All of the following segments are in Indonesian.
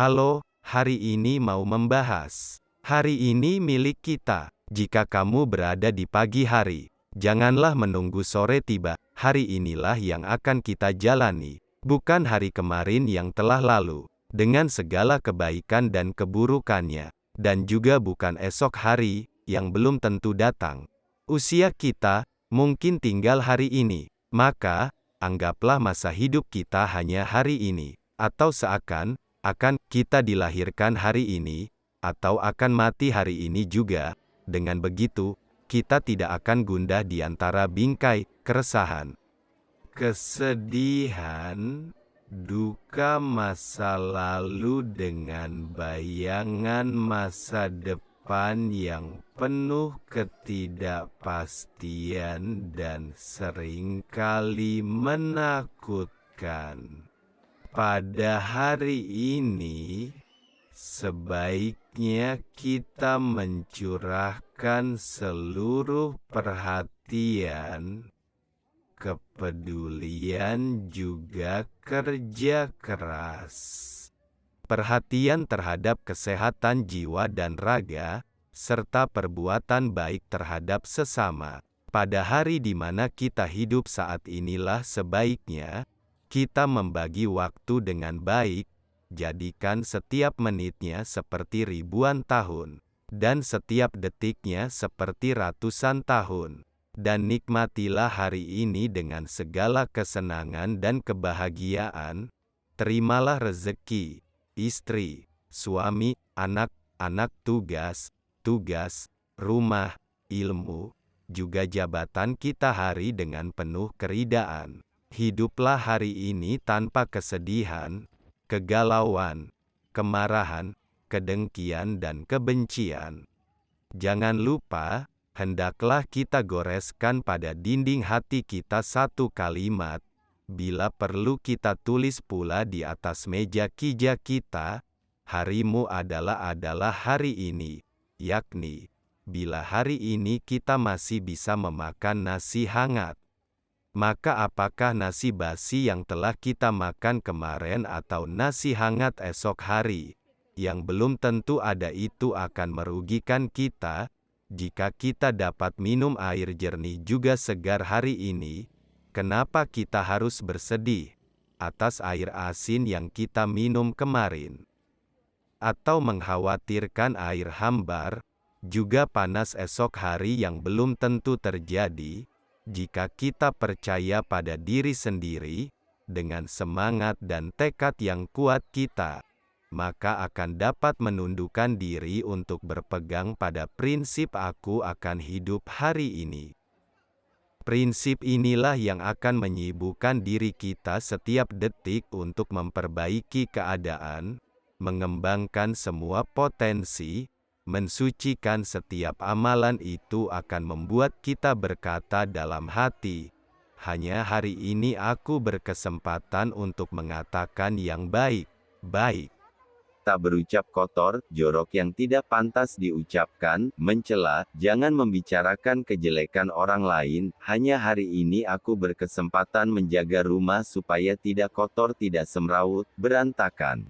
Halo, hari ini mau membahas. Hari ini milik kita. Jika kamu berada di pagi hari, janganlah menunggu sore tiba. Hari inilah yang akan kita jalani, bukan hari kemarin yang telah lalu, dengan segala kebaikan dan keburukannya, dan juga bukan esok hari, yang belum tentu datang. Usia kita, mungkin tinggal hari ini, maka, anggaplah masa hidup kita hanya hari ini, atau seakan akan kita dilahirkan hari ini, atau akan mati hari ini juga. Dengan begitu, kita tidak akan gundah di antara bingkai keresahan, kesedihan, duka masa lalu dengan bayangan masa depan yang penuh ketidakpastian dan seringkali menakutkan. Pada hari ini, sebaiknya kita mencurahkan seluruh perhatian, kepedulian juga kerja keras. Perhatian terhadap kesehatan jiwa dan raga, serta perbuatan baik terhadap sesama. Pada hari di mana kita hidup saat inilah sebaiknya kita membagi waktu dengan baik, jadikan setiap menitnya seperti ribuan tahun, dan setiap detiknya seperti ratusan tahun. Dan nikmatilah hari ini dengan segala kesenangan dan kebahagiaan. Terimalah rezeki, istri, suami, anak-anak, tugas, rumah, ilmu, juga jabatan kita hari dengan penuh keridaan. Hiduplah hari ini tanpa kesedihan, kegalauan, kemarahan, kedengkian dan kebencian. Jangan lupa, hendaklah kita goreskan pada dinding hati kita satu kalimat, bila perlu kita tulis pula di atas meja kija kita, harimu adalah hari ini, yakni, bila hari ini kita masih bisa memakan nasi hangat, maka apakah nasi basi yang telah kita makan kemarin atau nasi hangat esok hari, yang belum tentu ada itu akan merugikan kita, jika kita dapat minum air jernih juga segar hari ini, kenapa kita harus bersedih atas air asin yang kita minum kemarin? Atau mengkhawatirkan air hambar, juga panas esok hari yang belum tentu terjadi? Jika kita percaya pada diri sendiri, dengan semangat dan tekad yang kuat kita, maka akan dapat menundukkan diri untuk berpegang pada prinsip aku akan hidup hari ini. Prinsip inilah yang akan menyibukkan diri kita setiap detik untuk memperbaiki keadaan, mengembangkan semua potensi, mensucikan setiap amalan. Itu akan membuat kita berkata dalam hati, hanya hari ini aku berkesempatan untuk mengatakan yang baik. Tak berucap kotor, jorok yang tidak pantas diucapkan, mencela, jangan membicarakan kejelekan orang lain, hanya hari ini aku berkesempatan menjaga rumah supaya tidak kotor, tidak semrawut, berantakan.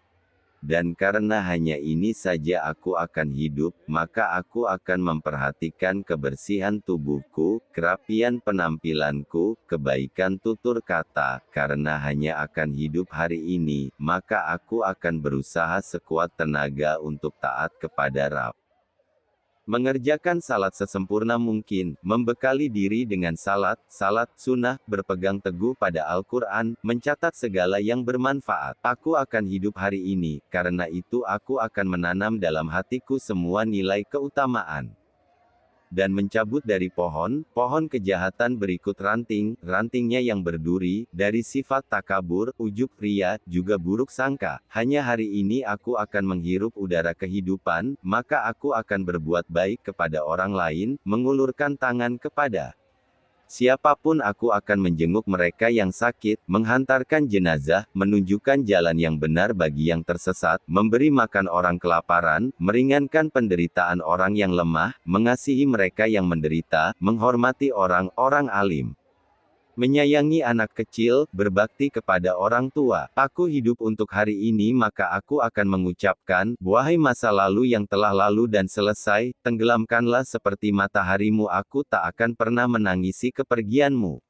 Dan karena hanya ini saja aku akan hidup, maka aku akan memperhatikan kebersihan tubuhku, kerapian penampilanku, kebaikan tutur kata, karena hanya akan hidup hari ini, maka aku akan berusaha sekuat tenaga untuk taat kepada Rabb. Mengerjakan salat sesempurna mungkin, membekali diri dengan salat sunnah, berpegang teguh pada Al-Quran, mencatat segala yang bermanfaat. Aku akan hidup hari ini, karena itu aku akan menanam dalam hatiku semua nilai keutamaan. Dan mencabut dari pohon kejahatan berikut rantingnya yang berduri, dari sifat takabur, ujub, ria, juga buruk sangka. Hanya hari ini aku akan menghirup udara kehidupan, maka aku akan berbuat baik kepada orang lain, mengulurkan tangan kepada siapapun. Aku akan menjenguk mereka yang sakit, menghantarkan jenazah, menunjukkan jalan yang benar bagi yang tersesat, memberi makan orang kelaparan, meringankan penderitaan orang yang lemah, mengasihi mereka yang menderita, menghormati orang-orang alim, menyayangi anak kecil, berbakti kepada orang tua. Aku hidup untuk hari ini, maka aku akan mengucapkan, wahai masa lalu yang telah lalu dan selesai, tenggelamkanlah seperti mataharimu. Aku tak akan pernah menangisi kepergianmu.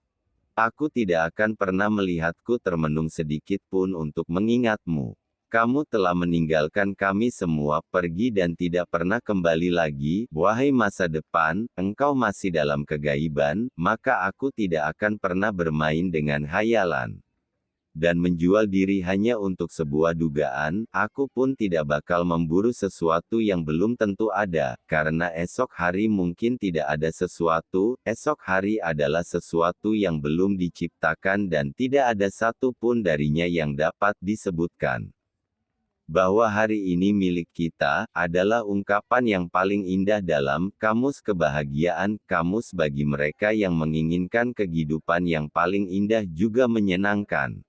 Aku tidak akan pernah melihatku termenung sedikit pun untuk mengingatmu. Kamu telah meninggalkan kami semua, pergi dan tidak pernah kembali lagi. Wahai masa depan, engkau masih dalam kegaiban, maka aku tidak akan pernah bermain dengan hayalan dan menjual diri hanya untuk sebuah dugaan. Aku pun tidak bakal memburu sesuatu yang belum tentu ada, karena esok hari mungkin tidak ada sesuatu. Esok hari adalah sesuatu yang belum diciptakan dan tidak ada satu pun darinya yang dapat disebutkan. Bahwa hari ini milik kita, adalah ungkapan yang paling indah dalam Kamus Kebahagiaan, kamus bagi mereka yang menginginkan kehidupan yang paling indah juga menyenangkan.